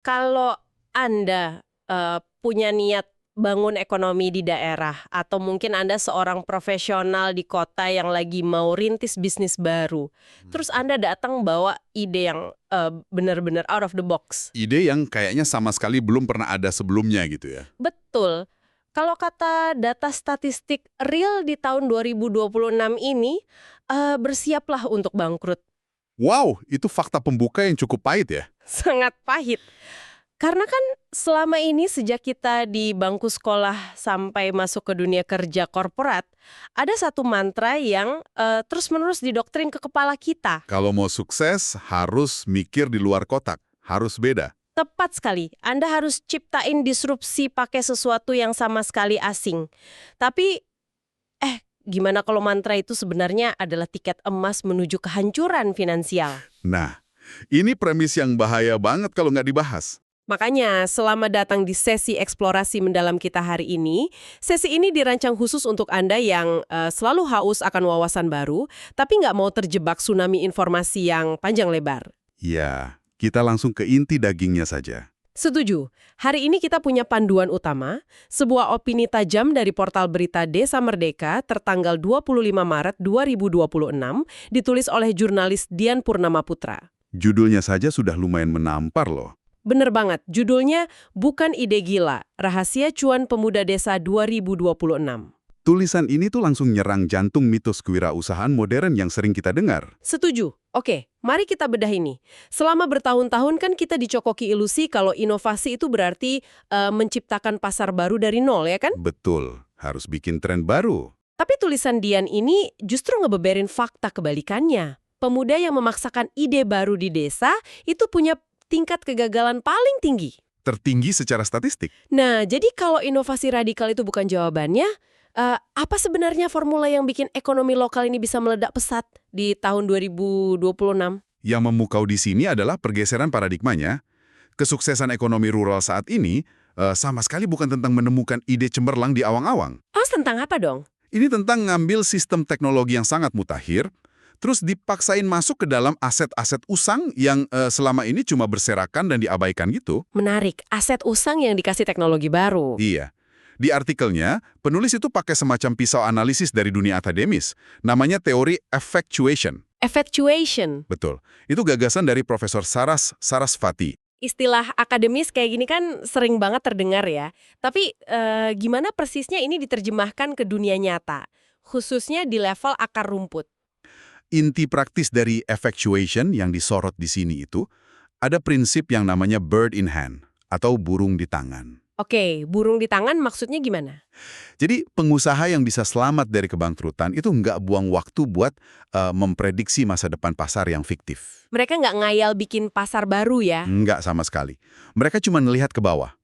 Kalau Anda punya niat bangun ekonomi di daerah, atau mungkin Anda seorang profesional di kota yang lagi mau rintis bisnis baru, terus Anda datang bawa ide yang benar-benar out of the box. Ide yang kayaknya sama sekali belum pernah ada sebelumnya gitu ya. Betul. Kalau kata data statistik real di tahun 2026 ini, bersiaplah untuk bangkrut. Wow, itu fakta pembuka yang cukup pahit ya. Sangat pahit. Karena kan selama ini sejak kita di bangku sekolah sampai masuk ke dunia kerja korporat, ada satu mantra yang terus-menerus didoktrin ke kepala kita. Kalau mau sukses, harus mikir di luar kotak. Harus beda. Tepat sekali, Anda harus ciptain disrupsi pakai sesuatu yang sama sekali asing. Tapi, gimana kalau mantra itu sebenarnya adalah tiket emas menuju kehancuran finansial? Nah, ini premis yang bahaya banget kalau nggak dibahas. Makanya, selama datang di sesi eksplorasi mendalam kita hari ini, sesi ini dirancang khusus untuk Anda yang selalu haus akan wawasan baru, tapi nggak mau terjebak tsunami informasi yang panjang lebar. Ya, kita langsung ke inti dagingnya saja. Setuju. Hari ini kita punya panduan utama, sebuah opini tajam dari portal berita Desa Merdeka tertanggal 25 Maret 2026, ditulis oleh jurnalis Dian Purnama Putra. Judulnya saja sudah lumayan menampar loh. Bener banget, judulnya Bukan Ide Gila, Rahasia Cuan Pemuda Desa 2026. Tulisan ini tuh langsung nyerang jantung mitos kewirausahaan modern yang sering kita dengar. Setuju. Oke, mari kita bedah ini. Selama bertahun-tahun kan kita dicokoki ilusi kalau inovasi itu berarti menciptakan pasar baru dari nol, ya kan? Betul, harus bikin tren baru. Tapi tulisan Dian ini justru ngebeberin fakta kebalikannya. Pemuda yang memaksakan ide baru di desa itu punya tingkat kegagalan paling tinggi. Tertinggi secara statistik. Nah, jadi kalau inovasi radikal itu bukan jawabannya, apa sebenarnya formula yang bikin ekonomi lokal ini bisa meledak pesat di tahun 2026? Yang memukau di sini adalah pergeseran paradigmanya. Kesuksesan ekonomi rural saat ini sama sekali bukan tentang menemukan ide cemerlang di awang-awang. Oh, tentang apa dong? Ini tentang ngambil sistem teknologi yang sangat mutakhir, terus dipaksain masuk ke dalam aset-aset usang yang selama ini cuma berserakan dan diabaikan gitu. Menarik, aset usang yang dikasih teknologi baru. Iya. Di artikelnya, penulis itu pakai semacam pisau analisis dari dunia akademis. Namanya teori effectuation. Effectuation. Betul. Itu gagasan dari Profesor Sarasvati. Istilah akademis kayak gini kan sering banget terdengar ya. Tapi gimana persisnya ini diterjemahkan ke dunia nyata? Khususnya di level akar rumput. Inti praktis dari effectuation yang disorot di sini itu, ada prinsip yang namanya bird in hand, atau burung di tangan. Oke, burung di tangan maksudnya gimana? Jadi pengusaha yang bisa selamat dari kebangkrutan itu nggak buang waktu buat memprediksi masa depan pasar yang fiktif. Mereka nggak ngayal bikin pasar baru ya? Nggak sama sekali. Mereka cuma ngelihat ke bawah.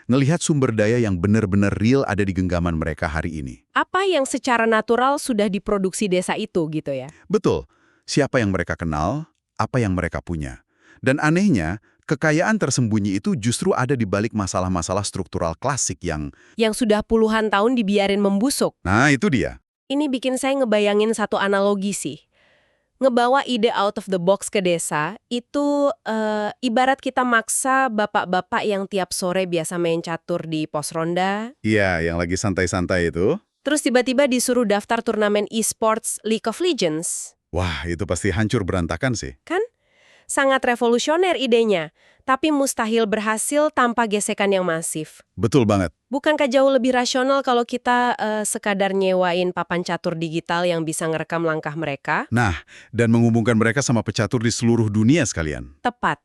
Ngelihat sumber daya yang benar-benar real ada di genggaman mereka hari ini. Apa yang secara natural sudah diproduksi desa itu gitu ya? Betul. Siapa yang mereka kenal, apa yang mereka punya. Dan anehnya, kekayaan tersembunyi itu justru ada di balik masalah-masalah struktural klasik yang... Yang sudah puluhan tahun dibiarin membusuk. Nah, itu dia. Ini bikin saya ngebayangin satu analogi sih. Ngebawa ide out of the box ke desa, itu ibarat kita maksa bapak-bapak yang tiap sore biasa main catur di pos ronda. Iya, yang lagi santai-santai itu. Terus tiba-tiba disuruh daftar turnamen e-sports League of Legends. Wah, itu pasti hancur berantakan sih. Kan? Sangat revolusioner idenya, tapi mustahil berhasil tanpa gesekan yang masif. Betul banget. Bukankah jauh lebih rasional kalau kita sekadar nyewain papan catur digital yang bisa ngerekam langkah mereka? Nah, dan menghubungkan mereka sama pecatur di seluruh dunia sekalian. Tepat.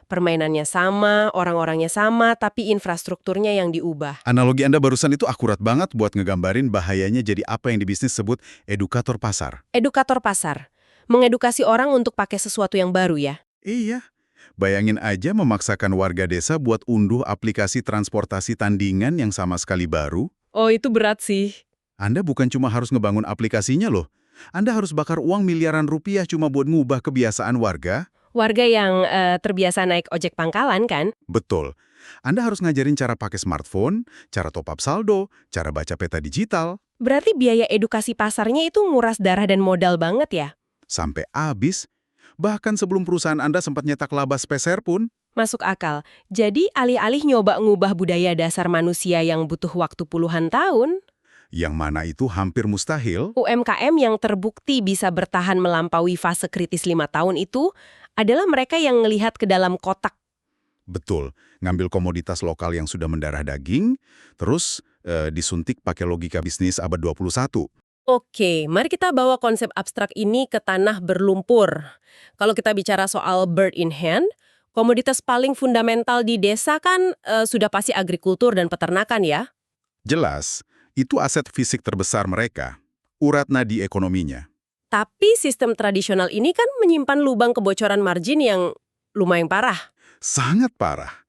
Permainannya sama, orang-orangnya sama, tapi infrastrukturnya yang diubah. Analogi Anda barusan itu akurat banget buat ngegambarin bahayanya jadi apa yang di bisnis sebut edukator pasar. Edukator pasar. Mengedukasi orang untuk pakai sesuatu yang baru ya. Iya. Bayangin aja memaksakan warga desa buat unduh aplikasi transportasi tandingan yang sama sekali baru. Oh, itu berat sih. Anda bukan cuma harus ngebangun aplikasinya loh. Anda harus bakar uang miliaran rupiah cuma buat ngubah kebiasaan warga. Warga yang terbiasa naik ojek pangkalan kan? Betul. Anda harus ngajarin cara pakai smartphone, cara top up saldo, cara baca peta digital. Berarti biaya edukasi pasarnya itu nguras darah dan modal banget ya? Sampai habis, bahkan sebelum perusahaan Anda sempat nyetak laba speser pun. Masuk akal. Jadi alih-alih nyoba ngubah budaya dasar manusia yang butuh waktu puluhan tahun, Yang mana itu hampir mustahil. UMKM yang terbukti bisa bertahan melampaui fase kritis 5 tahun itu adalah mereka yang ngelihat ke dalam kotak. Betul, ngambil komoditas lokal yang sudah mendarah daging, terus disuntik pakai logika bisnis abad 21. Oke, mari kita bawa konsep abstrak ini ke tanah berlumpur. Kalau kita bicara soal bird in hand, komoditas paling fundamental di desa kan sudah pasti agrikultur dan peternakan ya. Jelas, itu aset fisik terbesar mereka, urat nadi ekonominya. Tapi sistem tradisional ini kan menyimpan lubang kebocoran margin yang lumayan parah. Sangat parah.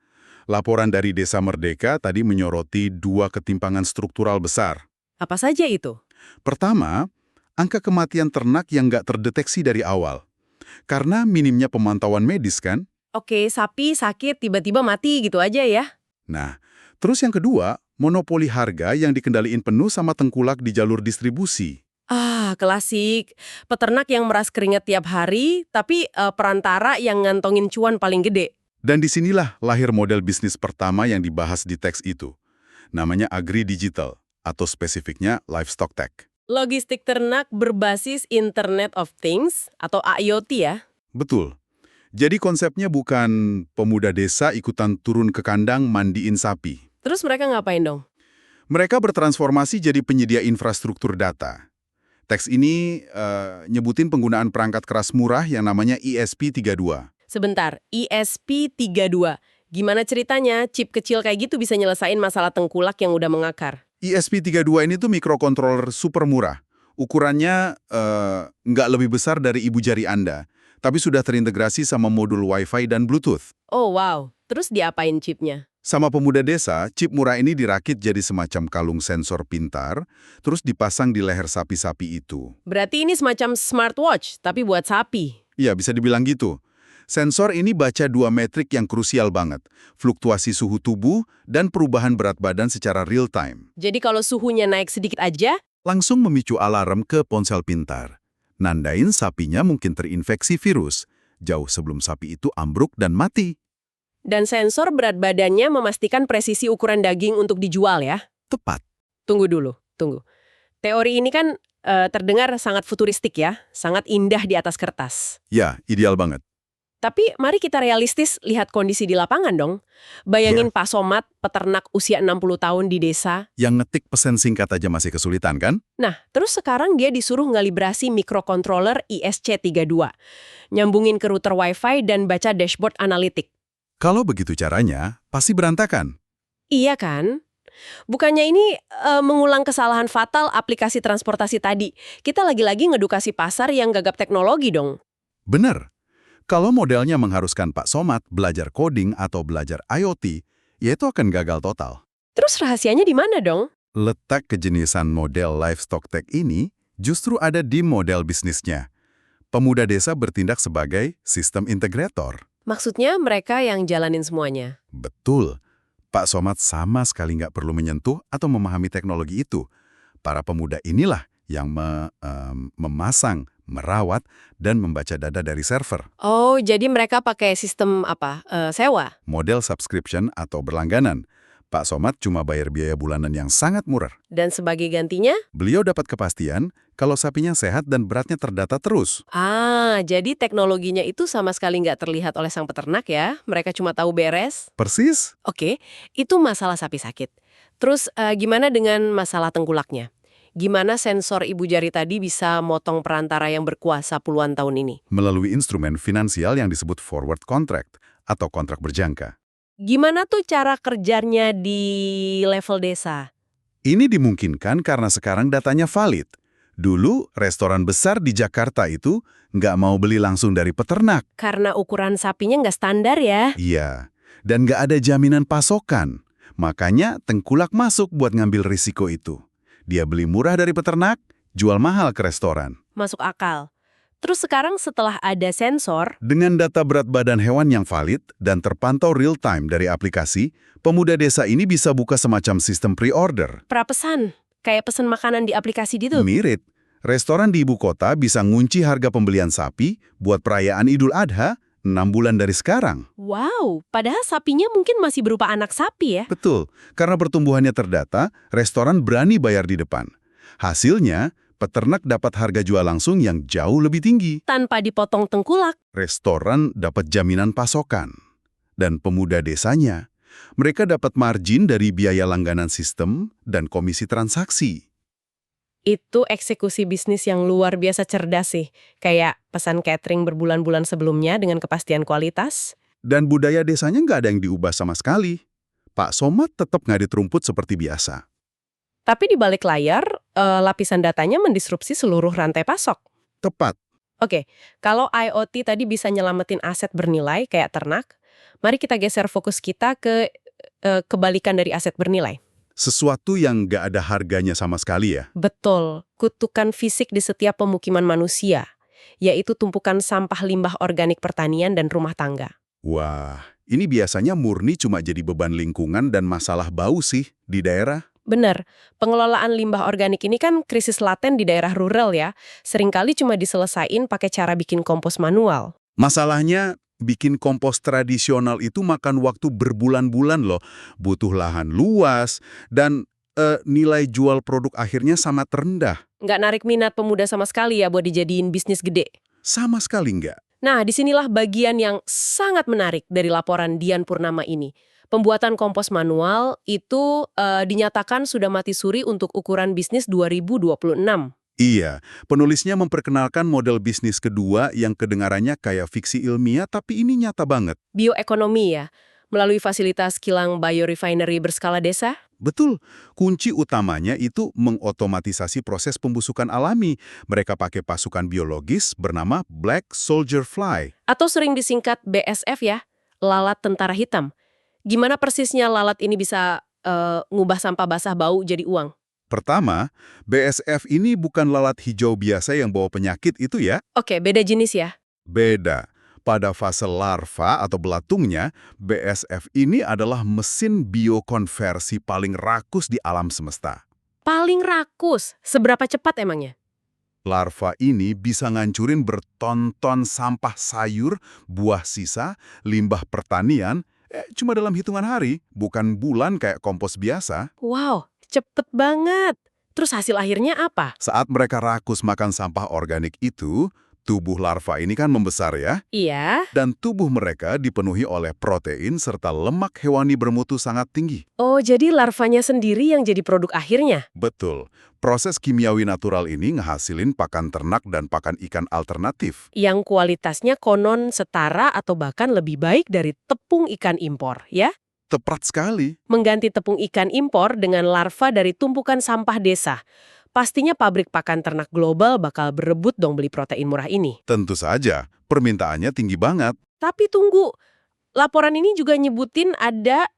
Laporan dari Desa Merdeka tadi menyoroti 2 ketimpangan struktural besar. Apa saja itu? Pertama, angka kematian ternak yang nggak terdeteksi dari awal. Karena minimnya pemantauan medis kan? Oke, sapi sakit tiba-tiba mati gitu aja ya. Nah, terus yang kedua, monopoli harga yang dikendaliin penuh sama tengkulak di jalur distribusi. Ah, klasik. Peternak yang meras keringat tiap hari, tapi perantara yang ngantongin cuan paling gede. Dan disinilah lahir model bisnis pertama yang dibahas di teks itu. Namanya agri-digital, atau spesifiknya livestock tech. Logistik ternak berbasis Internet of Things atau IoT ya. Betul. Jadi konsepnya bukan pemuda desa ikutan turun ke kandang mandiin sapi. Terus mereka ngapain dong? Mereka bertransformasi jadi penyedia infrastruktur data. Teks ini nyebutin penggunaan perangkat keras murah yang namanya ESP32. Sebentar, ESP32. Gimana ceritanya chip kecil kayak gitu bisa nyelesain masalah tengkulak yang udah mengakar? ESP32 ini tuh microcontroller super murah. Ukurannya nggak lebih besar dari ibu jari Anda, tapi sudah terintegrasi sama modul Wi-Fi dan Bluetooth. Oh wow, terus diapain chipnya? Sama pemuda desa, chip murah ini dirakit jadi semacam kalung sensor pintar, terus dipasang di leher sapi-sapi itu. Berarti ini semacam smartwatch, tapi buat sapi. Iya, bisa dibilang gitu. Sensor ini baca 2 metrik yang krusial banget, fluktuasi suhu tubuh dan perubahan berat badan secara real time. Jadi kalau suhunya naik sedikit aja, Langsung memicu alarm ke ponsel pintar. Nandain sapinya mungkin terinfeksi virus, jauh sebelum sapi itu ambruk dan mati. dan sensor berat badannya memastikan presisi ukuran daging untuk dijual ya. Tepat. Tunggu dulu, tunggu. Teori ini kan terdengar sangat futuristik ya, sangat indah di atas kertas. Ya, ideal banget. Tapi mari kita realistis lihat kondisi di lapangan dong. Bayangin Pak Somad, peternak usia 60 tahun di desa. Yang ngetik pesan singkat aja masih kesulitan kan? Nah, terus sekarang dia disuruh ngalibrasi microcontroller ISC32. Nyambungin ke router Wi-Fi dan baca dashboard analitik. Kalau begitu caranya, pasti berantakan. Iya kan? Bukannya ini mengulang kesalahan fatal aplikasi transportasi tadi. Kita lagi-lagi ngedukasi pasar yang gagap teknologi dong. Bener. Kalau modelnya mengharuskan Pak Somad belajar coding atau belajar IoT, ya itu akan gagal total. Terus rahasianya di mana dong? Letak kejeniusan model livestock tech ini justru ada di model bisnisnya. Pemuda desa bertindak sebagai sistem integrator. Maksudnya mereka yang jalanin semuanya. Betul. Pak Somad sama sekali nggak perlu menyentuh atau memahami teknologi itu. Para pemuda inilah yang memasang, merawat, dan membaca data dari server. Oh, jadi mereka pakai sistem apa? Sewa? Model subscription atau berlangganan. Pak Somad cuma bayar biaya bulanan yang sangat murah. Dan sebagai gantinya? Beliau dapat kepastian kalau sapinya sehat dan beratnya terdata terus. Ah, jadi teknologinya itu sama sekali nggak terlihat oleh sang peternak ya? Mereka cuma tahu beres? Persis. Oke, itu masalah sapi sakit. Terus gimana dengan masalah tengkulaknya? Gimana sensor ibu jari tadi bisa motong perantara yang berkuasa puluhan tahun ini? Melalui instrumen finansial yang disebut forward contract atau kontrak berjangka. Gimana tuh cara kerjanya di level desa? Ini dimungkinkan karena sekarang datanya valid. Dulu, restoran besar di Jakarta itu nggak mau beli langsung dari peternak. Karena ukuran sapinya nggak standar ya? Iya, dan nggak ada jaminan pasokan. Makanya tengkulak masuk buat ngambil risiko itu. Dia beli murah dari peternak, jual mahal ke restoran. Masuk akal. Terus sekarang setelah ada sensor, Dengan data berat badan hewan yang valid dan terpantau real-time dari aplikasi, pemuda desa ini bisa buka semacam sistem pre-order. prapesan, kayak pesan makanan di aplikasi gitu. Mirip, restoran di ibu kota bisa ngunci harga pembelian sapi buat perayaan Idul Adha 6 bulan dari sekarang. Wow, padahal sapinya mungkin masih berupa anak sapi ya? Betul, karena pertumbuhannya terdata, restoran berani bayar di depan. Hasilnya, peternak dapat harga jual langsung yang jauh lebih tinggi. Tanpa dipotong tengkulak. Restoran dapat jaminan pasokan. Dan pemuda desanya, mereka dapat margin dari biaya langganan sistem dan komisi transaksi. Itu eksekusi bisnis yang luar biasa cerdas sih. Kayak pesan catering berbulan-bulan sebelumnya dengan kepastian kualitas. Dan budaya desanya nggak ada yang diubah sama sekali. Pak Somad tetap ngadit rumput seperti biasa. Tapi di balik layar, lapisan datanya mendisrupsi seluruh rantai pasok. Tepat. Oke, kalau IoT tadi bisa nyelamatin aset bernilai kayak ternak, mari kita geser fokus kita ke kebalikan dari aset bernilai. Sesuatu yang nggak ada harganya sama sekali ya. Betul, kutukan fisik di setiap pemukiman manusia, yaitu tumpukan sampah limbah organik pertanian dan rumah tangga. Wah, ini biasanya murni cuma jadi beban lingkungan dan masalah bau sih di daerah. Benar, pengelolaan limbah organik ini kan krisis laten di daerah rural ya, seringkali cuma diselesain pakai cara bikin kompos manual. Masalahnya, bikin kompos tradisional itu makan waktu berbulan-bulan loh. Butuh lahan luas, dan nilai jual produk akhirnya sangat rendah. Nggak narik minat pemuda sama sekali ya buat dijadiin bisnis gede. Sama sekali nggak. Nah, disinilah bagian yang sangat menarik dari laporan Dian Purnama ini. Pembuatan kompos manual itu dinyatakan sudah mati suri untuk ukuran bisnis 2026. Iya, penulisnya memperkenalkan model bisnis kedua yang kedengarannya kayak fiksi ilmiah, tapi ini nyata banget. Bioekonomi ya, melalui fasilitas kilang biorefinery berskala desa. Betul, kunci utamanya itu mengotomatisasi proses pembusukan alami. Mereka pakai pasukan biologis bernama Black Soldier Fly. Atau sering disingkat BSF ya, lalat tentara hitam. Gimana persisnya lalat ini bisa ngubah sampah basah bau jadi uang? Pertama, BSF ini bukan lalat hijau biasa yang bawa penyakit itu ya. Oke, beda jenis ya. Beda. Pada fase larva atau belatungnya, BSF ini adalah mesin biokonversi paling rakus di alam semesta. Paling rakus, seberapa cepat emangnya? Larva ini bisa ngancurin berton-ton sampah sayur, buah sisa, limbah pertanian, cuma dalam hitungan hari, bukan bulan kayak kompos biasa. Wow, cepet banget. Terus hasil akhirnya apa? Saat mereka rakus makan sampah organik itu, tubuh larva ini kan membesar ya, Iya. dan tubuh mereka dipenuhi oleh protein serta lemak hewani bermutu sangat tinggi. Oh, jadi larvanya sendiri yang jadi produk akhirnya? Betul, proses kimiawi natural ini ngehasilin pakan ternak dan pakan ikan alternatif. Yang kualitasnya konon setara atau bahkan lebih baik dari tepung ikan impor, ya? Tepat sekali. Mengganti tepung ikan impor dengan larva dari tumpukan sampah desa. Pastinya pabrik pakan ternak global bakal berebut dong beli protein murah ini. Tentu saja, permintaannya tinggi banget. Tapi tunggu, laporan ini juga nyebutin ada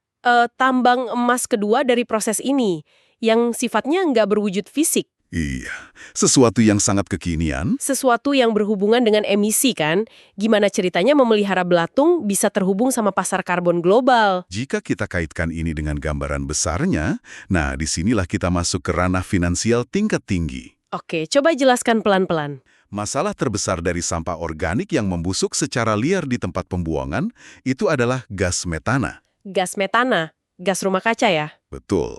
tambang emas kedua dari proses ini, yang sifatnya nggak berwujud fisik. Iya, sesuatu yang sangat kekinian. Sesuatu yang berhubungan dengan emisi kan? Gimana ceritanya memelihara belatung bisa terhubung sama pasar karbon global? Jika kita kaitkan ini dengan gambaran besarnya, nah disinilah kita masuk ke ranah finansial tingkat tinggi. Oke, coba jelaskan pelan-pelan. Masalah terbesar dari sampah organik yang membusuk secara liar di tempat pembuangan itu adalah gas metana. Gas metana, gas rumah kaca ya? Betul.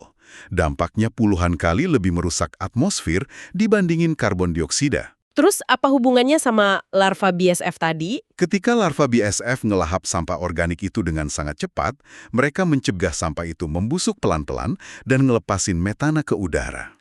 Dampaknya puluhan kali lebih merusak atmosfer dibandingin karbon dioksida. Terus apa hubungannya sama larva BSF tadi? Ketika larva BSF ngelahap sampah organik itu dengan sangat cepat, mereka mencegah sampah itu membusuk pelan-pelan dan ngelepasin metana ke udara.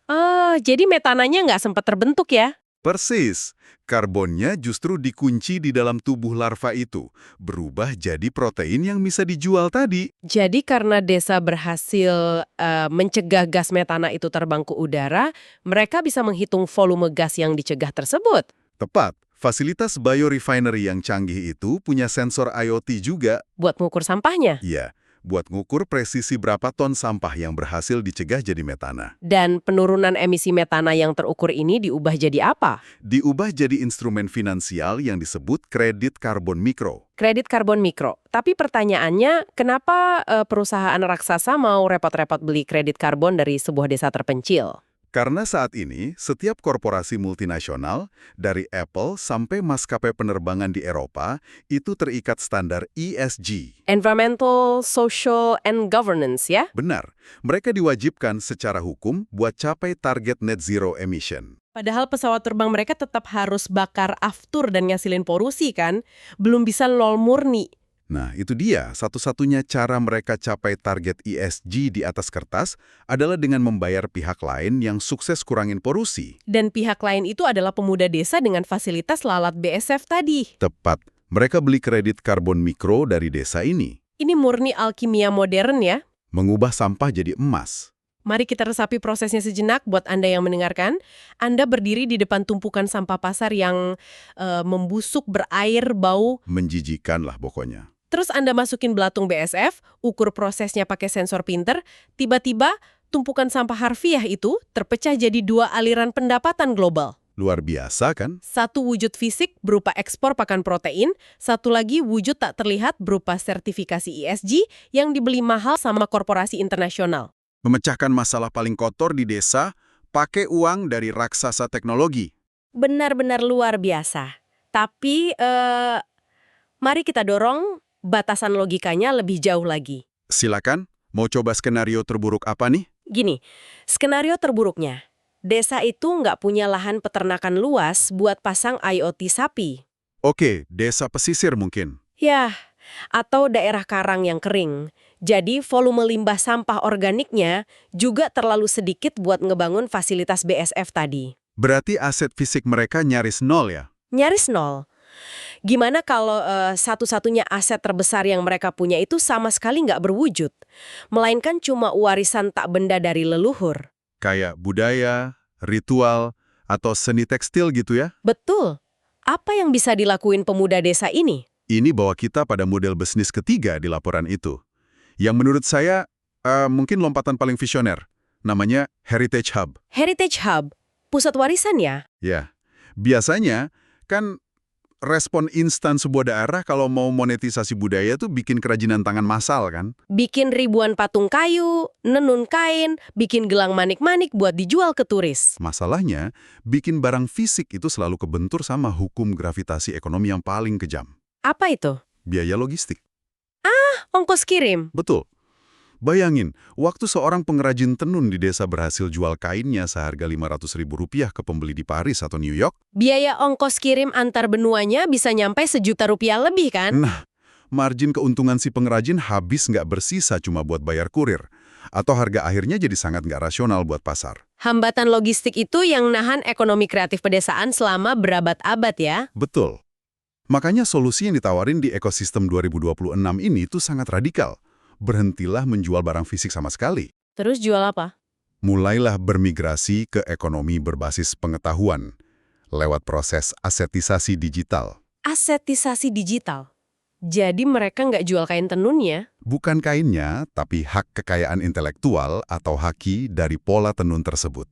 Jadi metananya nggak sempat terbentuk ya? Persis. Karbonnya justru dikunci di dalam tubuh larva itu, berubah jadi protein yang bisa dijual tadi. Jadi karena desa berhasil mencegah gas metana itu terbang ke udara, mereka bisa menghitung volume gas yang dicegah tersebut. Tepat. Fasilitas biorefinery yang canggih itu punya sensor IoT juga. Buat mengukur sampahnya. Iya, buat ngukur presisi berapa ton sampah yang berhasil dicegah jadi metana. Dan penurunan emisi metana yang terukur ini diubah jadi apa? Diubah jadi instrumen finansial yang disebut kredit karbon mikro. Kredit karbon mikro. Tapi pertanyaannya, kenapa perusahaan raksasa mau repot-repot beli kredit karbon dari sebuah desa terpencil? Karena saat ini, setiap korporasi multinasional, dari Apple sampai maskapai penerbangan di Eropa, itu terikat standar ESG. Environmental, social, and governance ya? Benar, mereka diwajibkan secara hukum buat capai target net zero emission. Padahal pesawat terbang mereka tetap harus bakar aftur dan ngasilin polusi kan? Belum bisa nol murni. Nah, itu dia. Satu-satunya cara mereka capai target ESG di atas kertas adalah dengan membayar pihak lain yang sukses kurangin polusi. Dan pihak lain itu adalah pemuda desa dengan fasilitas lalat BSF tadi. Tepat, mereka beli kredit karbon mikro dari desa ini, Ini murni alkimia modern ya. mengubah sampah jadi emas. Mari kita resapi prosesnya sejenak buat Anda yang mendengarkan. Anda berdiri di depan tumpukan sampah pasar yang membusuk, berair, bau. Menjijikan lah pokoknya. Terus Anda masukin belatung BSF, ukur prosesnya pakai sensor pinter, tiba-tiba tumpukan sampah harfiah itu terpecah jadi 2 aliran pendapatan global. Luar biasa kan? Satu wujud fisik berupa ekspor pakan protein, satu lagi wujud tak terlihat berupa sertifikasi ESG yang dibeli mahal sama korporasi internasional. Memecahkan masalah paling kotor di desa pakai uang dari raksasa teknologi. Benar-benar luar biasa. Tapi, mari kita dorong batasan logikanya lebih jauh lagi. Silakan, mau coba skenario terburuk apa nih? Gini, skenario terburuknya, desa itu nggak punya lahan peternakan luas buat pasang IoT sapi. Oke, desa pesisir mungkin. Yah, atau daerah karang yang kering. Jadi volume limbah sampah organiknya juga terlalu sedikit buat ngebangun fasilitas BSF tadi. Berarti aset fisik mereka nyaris nol ya? Nyaris nol. Gimana kalau satu-satunya aset terbesar yang mereka punya itu sama sekali nggak berwujud, melainkan cuma warisan tak benda dari leluhur? Kayak budaya, ritual, atau seni tekstil gitu ya? Betul. Apa yang bisa dilakuin pemuda desa ini? Ini bawa kita pada model bisnis ketiga di laporan itu. Yang menurut saya mungkin lompatan paling visioner. Namanya Heritage Hub. Heritage Hub, pusat warisan ya? Ya, biasanya kan respon instan sebuah daerah kalau mau monetisasi budaya tuh bikin kerajinan tangan massal kan? Bikin ribuan patung kayu, nenun kain, bikin gelang manik-manik buat dijual ke turis. Masalahnya, bikin barang fisik itu selalu kebentur sama hukum gravitasi ekonomi yang paling kejam. Apa itu? Biaya logistik. Ongkos kirim. Betul. Bayangin, waktu seorang pengrajin tenun di desa berhasil jual kainnya seharga Rp500.000 ke pembeli di Paris atau New York, Biaya ongkos kirim antar benuanya bisa nyampe Rp1.000.000 lebih kan? nah, margin keuntungan si pengrajin habis nggak bersisa cuma buat bayar kurir. Atau harga akhirnya jadi sangat nggak rasional buat pasar. Hambatan logistik itu yang nahan ekonomi kreatif pedesaan selama berabad-abad ya? Betul. Makanya solusi yang ditawarin di ekosistem 2026 ini tuh sangat radikal. Berhentilah menjual barang fisik sama sekali. Terus jual apa? Mulailah bermigrasi ke ekonomi berbasis pengetahuan lewat proses asetisasi digital. Asetisasi digital. Jadi mereka nggak jual kain tenunnya? Bukan kainnya, tapi hak kekayaan intelektual atau haki dari pola tenun tersebut.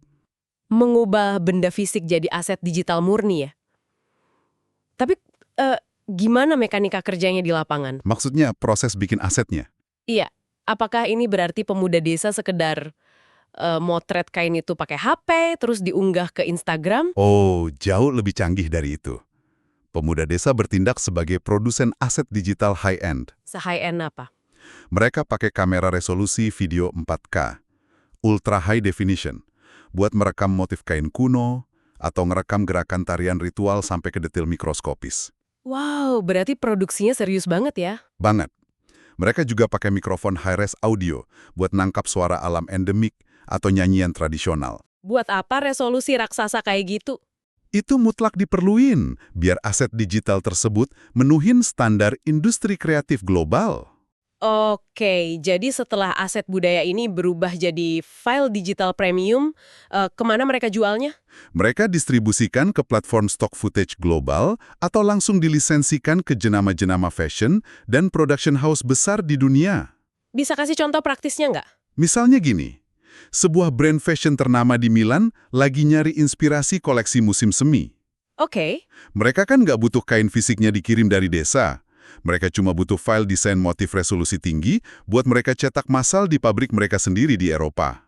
Mengubah benda fisik jadi aset digital murni ya? Tapi gimana mekanika kerjanya di lapangan? Maksudnya proses bikin asetnya. Iya, apakah ini berarti pemuda desa sekedar motret kain itu pakai HP, terus diunggah ke Instagram? Oh, jauh lebih canggih dari itu. Pemuda desa bertindak sebagai produsen aset digital high-end. Se-high-end apa? Mereka pakai kamera resolusi video 4K, ultra high definition, buat merekam motif kain kuno, atau ngerekam gerakan tarian ritual sampai ke detail mikroskopis. Wow, berarti produksinya serius banget ya? Banget. Mereka juga pakai mikrofon high-res audio buat nangkap suara alam endemik atau nyanyian tradisional. Buat apa resolusi raksasa kayak gitu? Itu mutlak diperluin biar aset digital tersebut menuhin standar industri kreatif global. Oke, jadi setelah aset budaya ini berubah jadi file digital premium, kemana mereka jualnya? Mereka distribusikan ke platform stock footage global atau langsung dilisensikan ke jenama-jenama fashion dan production house besar di dunia. Bisa kasih contoh praktisnya nggak? Misalnya gini, sebuah brand fashion ternama di Milan lagi nyari inspirasi koleksi musim semi. Oke. Mereka kan nggak butuh kain fisiknya dikirim dari desa. Mereka cuma butuh file desain motif resolusi tinggi buat mereka cetak massal di pabrik mereka sendiri di Eropa.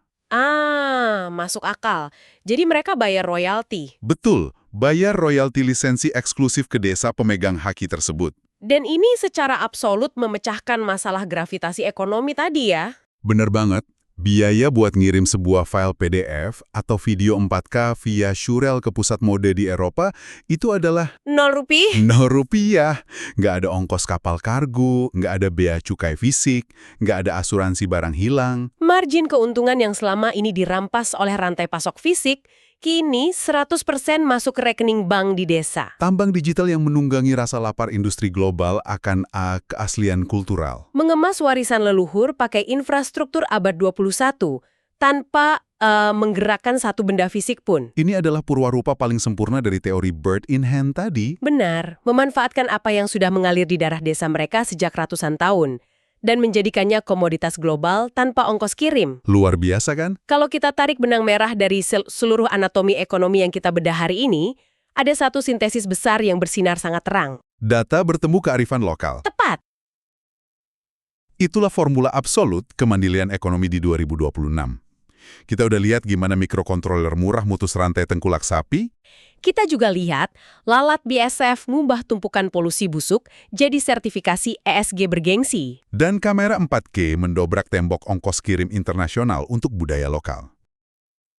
masuk akal. Jadi mereka bayar royalti. Betul, bayar royalti lisensi eksklusif ke desa pemegang haki tersebut. Dan ini secara absolut memecahkan masalah gravitasi ekonomi tadi ya. Bener banget. Biaya buat ngirim sebuah file PDF atau video 4K via Shurel ke pusat mode di Eropa itu adalah 0 rupiah. 0 rupiah. Nggak ada ongkos kapal kargo, nggak ada bea cukai fisik, nggak ada asuransi barang hilang. Margin keuntungan yang selama ini dirampas oleh rantai pasok fisik, kini 100% masuk ke rekening bank di desa. Tambang digital yang menunggangi rasa lapar industri global akan keaslian kultural. Mengemas warisan leluhur pakai infrastruktur abad 21 tanpa menggerakkan satu benda fisik pun. Ini adalah purwarupa paling sempurna dari teori bird in hand tadi. Benar, memanfaatkan apa yang sudah mengalir di darah desa mereka sejak ratusan tahun dan menjadikannya komoditas global tanpa ongkos kirim. Luar biasa kan? Kalau kita tarik benang merah dari seluruh anatomi ekonomi yang kita bedah hari ini, ada satu sintesis besar yang bersinar sangat terang. Data bertemu kearifan lokal. Tepat. Itulah formula absolut kemandirian ekonomi di 2026. Kita udah lihat gimana mikrokontroler murah mutus rantai tengkulak sapi. Kita juga lihat lalat BSF ngubah tumpukan polusi busuk jadi sertifikasi ESG bergengsi. Dan kamera 4K mendobrak tembok ongkos kirim internasional untuk budaya lokal.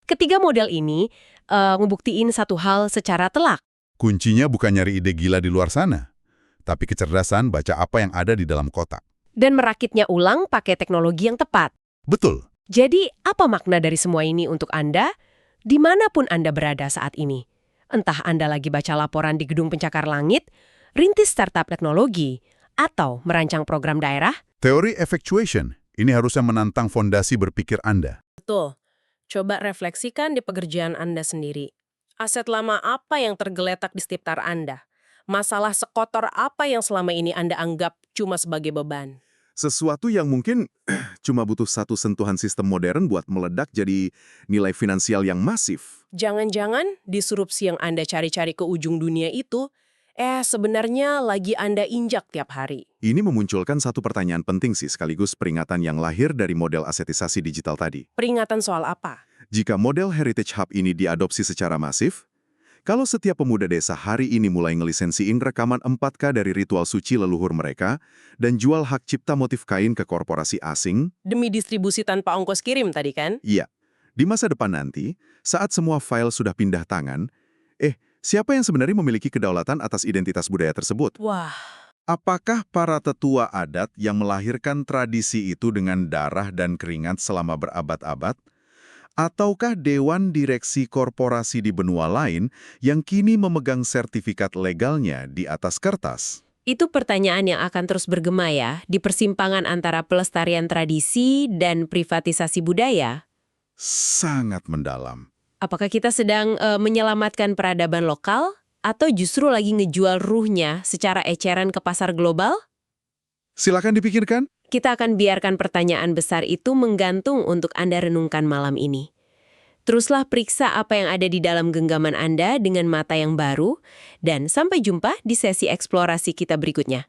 Ketiga model ini ngebuktiin satu hal secara telak. Kuncinya bukan nyari ide gila di luar sana, tapi kecerdasan baca apa yang ada di dalam kotak. Dan merakitnya ulang pakai teknologi yang tepat. Betul. Jadi, apa makna dari semua ini untuk Anda? Dimanapun Anda berada saat ini. Entah Anda lagi baca laporan di gedung pencakar langit, rintis startup teknologi, atau merancang program daerah. Teori effectuation, ini harusnya menantang fondasi berpikir Anda. Betul. Coba refleksikan di pekerjaan Anda sendiri. Aset lama apa yang tergeletak di sekitar Anda? Masalah sekotor apa yang selama ini Anda anggap cuma sebagai beban? Sesuatu yang mungkin cuma butuh satu sentuhan sistem modern buat meledak jadi nilai finansial yang masif. Jangan-jangan disrupsi yang Anda cari-cari ke ujung dunia itu, sebenarnya lagi Anda injak tiap hari. Ini memunculkan satu pertanyaan penting sih, sekaligus peringatan yang lahir dari model asetisasi digital tadi. Peringatan soal apa? Jika model Heritage Hub ini diadopsi secara masif, kalau setiap pemuda desa hari ini mulai ngelisensiin rekaman 4K dari ritual suci leluhur mereka dan jual hak cipta motif kain ke korporasi asing, Demi distribusi tanpa ongkos kirim tadi kan? iya, di masa depan nanti, saat semua file sudah pindah tangan, siapa yang sebenarnya memiliki kedaulatan atas identitas budaya tersebut? Wah, Apakah para tetua adat yang melahirkan tradisi itu dengan darah dan keringat selama berabad-abad? Ataukah dewan direksi korporasi di benua lain yang kini memegang sertifikat legalnya di atas kertas? itu pertanyaan yang akan terus bergema ya, di persimpangan antara pelestarian tradisi dan privatisasi budaya. Sangat mendalam. Apakah kita sedang menyelamatkan peradaban lokal? Atau justru lagi ngejual ruhnya secara eceran ke pasar global? Silakan dipikirkan. Kita akan biarkan pertanyaan besar itu menggantung untuk Anda renungkan malam ini. Teruslah periksa apa yang ada di dalam genggaman Anda dengan mata yang baru, dan sampai jumpa di sesi eksplorasi kita berikutnya.